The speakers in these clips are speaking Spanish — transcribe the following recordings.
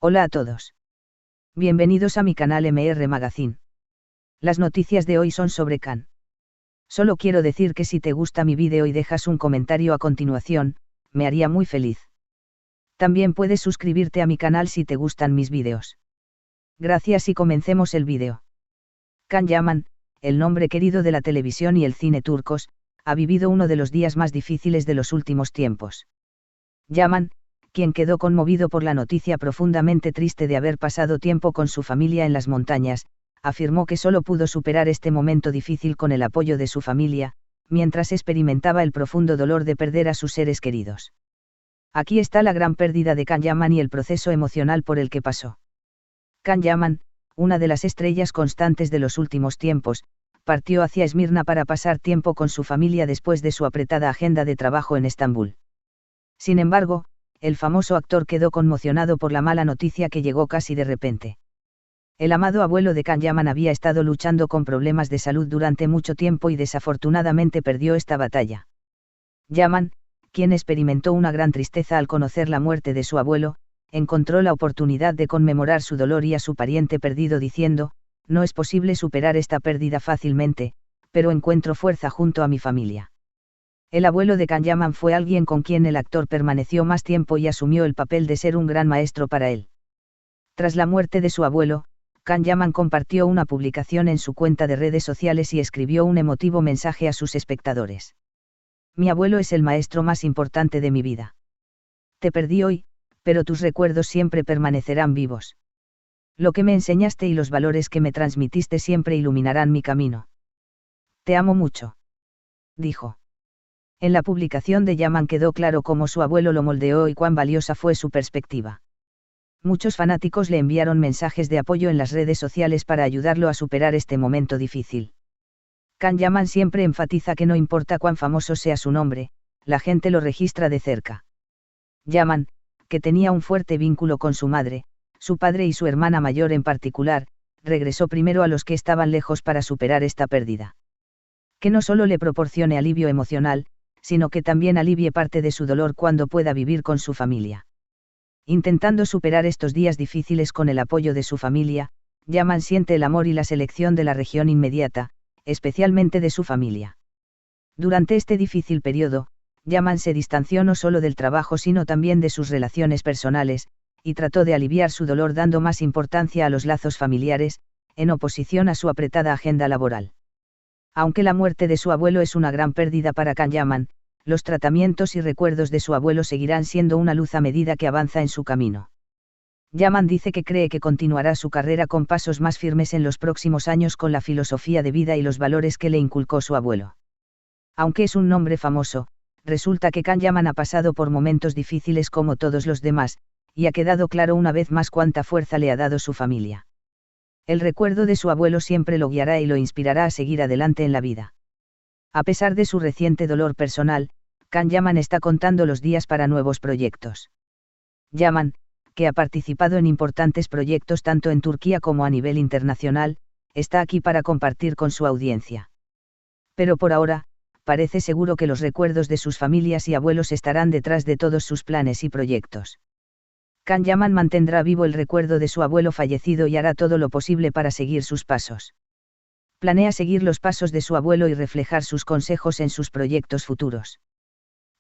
Hola a todos. Bienvenidos a mi canal MR Magazine. Las noticias de hoy son sobre Khan. Solo quiero decir que si te gusta mi vídeo y dejas un comentario a continuación, me haría muy feliz. También puedes suscribirte a mi canal si te gustan mis vídeos. Gracias y comencemos el vídeo. Can Yaman, el nombre querido de la televisión y el cine turcos, ha vivido uno de los días más difíciles de los últimos tiempos. Yaman, quien quedó conmovido por la noticia profundamente triste de haber pasado tiempo con su familia en las montañas, afirmó que solo pudo superar este momento difícil con el apoyo de su familia, mientras experimentaba el profundo dolor de perder a sus seres queridos. Aquí está la gran pérdida de Can Yaman y el proceso emocional por el que pasó. Can Yaman, una de las estrellas constantes de los últimos tiempos, partió hacia Esmirna para pasar tiempo con su familia después de su apretada agenda de trabajo en Estambul. Sin embargo, el famoso actor quedó conmocionado por la mala noticia que llegó casi de repente. El amado abuelo de Can Yaman había estado luchando con problemas de salud durante mucho tiempo y desafortunadamente perdió esta batalla. Yaman, quien experimentó una gran tristeza al conocer la muerte de su abuelo, encontró la oportunidad de conmemorar su dolor y a su pariente perdido diciendo: "No es posible superar esta pérdida fácilmente, pero encuentro fuerza junto a mi familia". El abuelo de Can Yaman fue alguien con quien el actor permaneció más tiempo y asumió el papel de ser un gran maestro para él. Tras la muerte de su abuelo, Can Yaman compartió una publicación en su cuenta de redes sociales y escribió un emotivo mensaje a sus espectadores. "Mi abuelo es el maestro más importante de mi vida. Te perdí hoy, pero tus recuerdos siempre permanecerán vivos. Lo que me enseñaste y los valores que me transmitiste siempre iluminarán mi camino. Te amo mucho", dijo. En la publicación de Yaman quedó claro cómo su abuelo lo moldeó y cuán valiosa fue su perspectiva. Muchos fanáticos le enviaron mensajes de apoyo en las redes sociales para ayudarlo a superar este momento difícil. Can Yaman siempre enfatiza que no importa cuán famoso sea su nombre, la gente lo registra de cerca. Yaman, que tenía un fuerte vínculo con su madre, su padre y su hermana mayor en particular, regresó primero a los que estaban lejos para superar esta pérdida. Que no solo le proporcione alivio emocional, sino que también alivie parte de su dolor cuando pueda vivir con su familia. Intentando superar estos días difíciles con el apoyo de su familia, Yaman siente el amor y la selección de la región inmediata, especialmente de su familia. Durante este difícil periodo, Yaman se distanció no solo del trabajo sino también de sus relaciones personales, y trató de aliviar su dolor dando más importancia a los lazos familiares, en oposición a su apretada agenda laboral. Aunque la muerte de su abuelo es una gran pérdida para Can Yaman, los tratamientos y recuerdos de su abuelo seguirán siendo una luz a medida que avanza en su camino. Yaman dice que cree que continuará su carrera con pasos más firmes en los próximos años con la filosofía de vida y los valores que le inculcó su abuelo. Aunque es un nombre famoso, resulta que Can Yaman ha pasado por momentos difíciles como todos los demás, y ha quedado claro una vez más cuánta fuerza le ha dado su familia. El recuerdo de su abuelo siempre lo guiará y lo inspirará a seguir adelante en la vida. A pesar de su reciente dolor personal, Can Yaman está contando los días para nuevos proyectos. Yaman, que ha participado en importantes proyectos tanto en Turquía como a nivel internacional, está aquí para compartir con su audiencia. Pero por ahora, parece seguro que los recuerdos de sus familias y abuelos estarán detrás de todos sus planes y proyectos. Can Yaman mantendrá vivo el recuerdo de su abuelo fallecido y hará todo lo posible para seguir sus pasos. Planea seguir los pasos de su abuelo y reflejar sus consejos en sus proyectos futuros.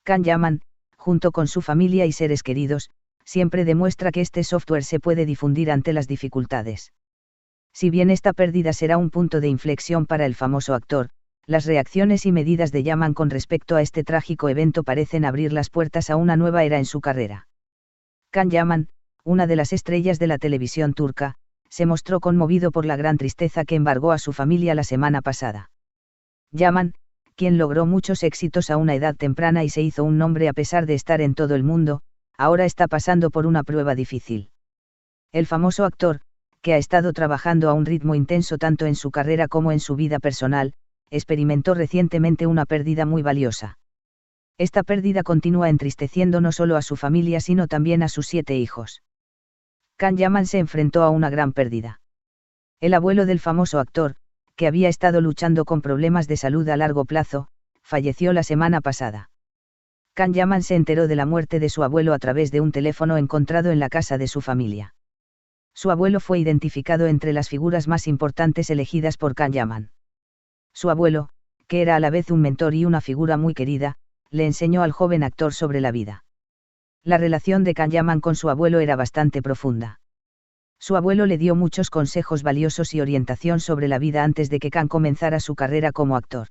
Can Yaman, junto con su familia y seres queridos, siempre demuestra que este software se puede difundir ante las dificultades. Si bien esta pérdida será un punto de inflexión para el famoso actor, las reacciones y medidas de Yaman con respecto a este trágico evento parecen abrir las puertas a una nueva era en su carrera. Can Yaman, una de las estrellas de la televisión turca, se mostró conmovido por la gran tristeza que embargó a su familia la semana pasada. Yaman, quien logró muchos éxitos a una edad temprana y se hizo un nombre a pesar de estar en todo el mundo, ahora está pasando por una prueba difícil. El famoso actor, que ha estado trabajando a un ritmo intenso tanto en su carrera como en su vida personal, experimentó recientemente una pérdida muy valiosa. Esta pérdida continúa entristeciendo no solo a su familia sino también a sus 7 hijos. Can Yaman se enfrentó a una gran pérdida. El abuelo del famoso actor, que había estado luchando con problemas de salud a largo plazo, falleció la semana pasada. Can Yaman se enteró de la muerte de su abuelo a través de un teléfono encontrado en la casa de su familia. Su abuelo fue identificado entre las figuras más importantes elegidas por Can Yaman. Su abuelo, que era a la vez un mentor y una figura muy querida, le enseñó al joven actor sobre la vida. La relación de Can Yaman con su abuelo era bastante profunda. Su abuelo le dio muchos consejos valiosos y orientación sobre la vida antes de que Can comenzara su carrera como actor.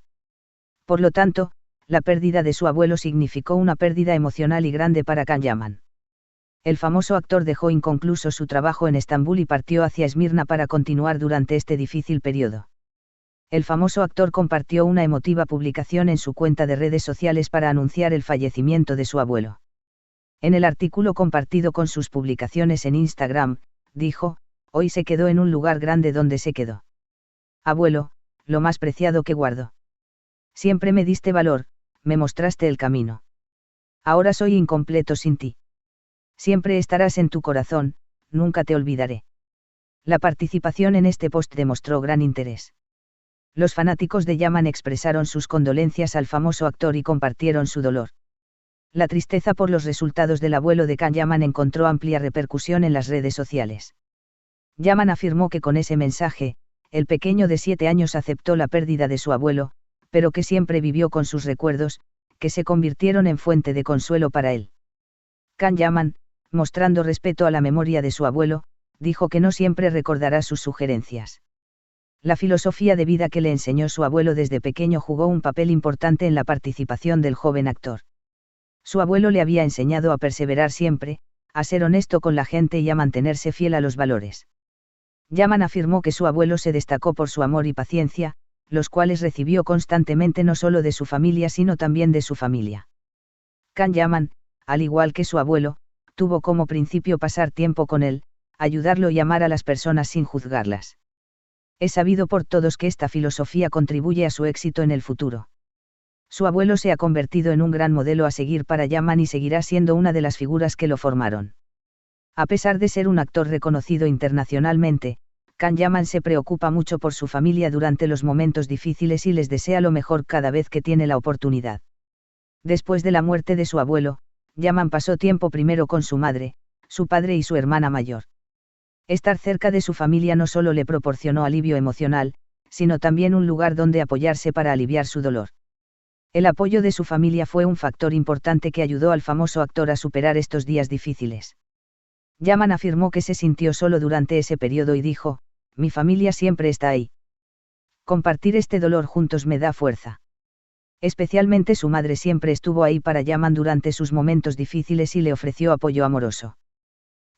Por lo tanto, la pérdida de su abuelo significó una pérdida emocional y grande para Can Yaman. El famoso actor dejó inconcluso su trabajo en Estambul y partió hacia Esmirna para continuar durante este difícil periodo. El famoso actor compartió una emotiva publicación en su cuenta de redes sociales para anunciar el fallecimiento de su abuelo. En el artículo compartido con sus publicaciones en Instagram, dijo: «Hoy se quedó en un lugar grande donde se quedó. Abuelo, lo más preciado que guardo. Siempre me diste valor, me mostraste el camino. Ahora soy incompleto sin ti. Siempre estarás en tu corazón, nunca te olvidaré». La participación en este post demostró gran interés. Los fanáticos de Yaman expresaron sus condolencias al famoso actor y compartieron su dolor. La tristeza por los resultados del abuelo de Can Yaman encontró amplia repercusión en las redes sociales. Yaman afirmó que con ese mensaje, el pequeño de 7 años aceptó la pérdida de su abuelo, pero que siempre vivió con sus recuerdos, que se convirtieron en fuente de consuelo para él. Can Yaman, mostrando respeto a la memoria de su abuelo, dijo que no siempre recordará sus sugerencias. La filosofía de vida que le enseñó su abuelo desde pequeño jugó un papel importante en la participación del joven actor. Su abuelo le había enseñado a perseverar siempre, a ser honesto con la gente y a mantenerse fiel a los valores. Yaman afirmó que su abuelo se destacó por su amor y paciencia, los cuales recibió constantemente no solo de su familia sino también de su familia. Can Yaman, al igual que su abuelo, tuvo como principio pasar tiempo con él, ayudarlo y amar a las personas sin juzgarlas. Es sabido por todos que esta filosofía contribuye a su éxito en el futuro. Su abuelo se ha convertido en un gran modelo a seguir para Yaman y seguirá siendo una de las figuras que lo formaron. A pesar de ser un actor reconocido internacionalmente, Can Yaman se preocupa mucho por su familia durante los momentos difíciles y les desea lo mejor cada vez que tiene la oportunidad. Después de la muerte de su abuelo, Yaman pasó tiempo primero con su madre, su padre y su hermana mayor. Estar cerca de su familia no solo le proporcionó alivio emocional, sino también un lugar donde apoyarse para aliviar su dolor. El apoyo de su familia fue un factor importante que ayudó al famoso actor a superar estos días difíciles. Yaman afirmó que se sintió solo durante ese periodo y dijo: «Mi familia siempre está ahí. Compartir este dolor juntos me da fuerza». Especialmente su madre siempre estuvo ahí para Yaman durante sus momentos difíciles y le ofreció apoyo amoroso.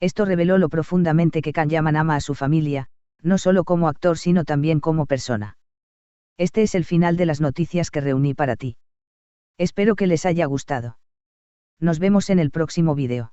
Esto reveló lo profundamente que Can Yaman ama a su familia, no solo como actor sino también como persona. Este es el final de las noticias que reuní para ti. Espero que les haya gustado. Nos vemos en el próximo vídeo.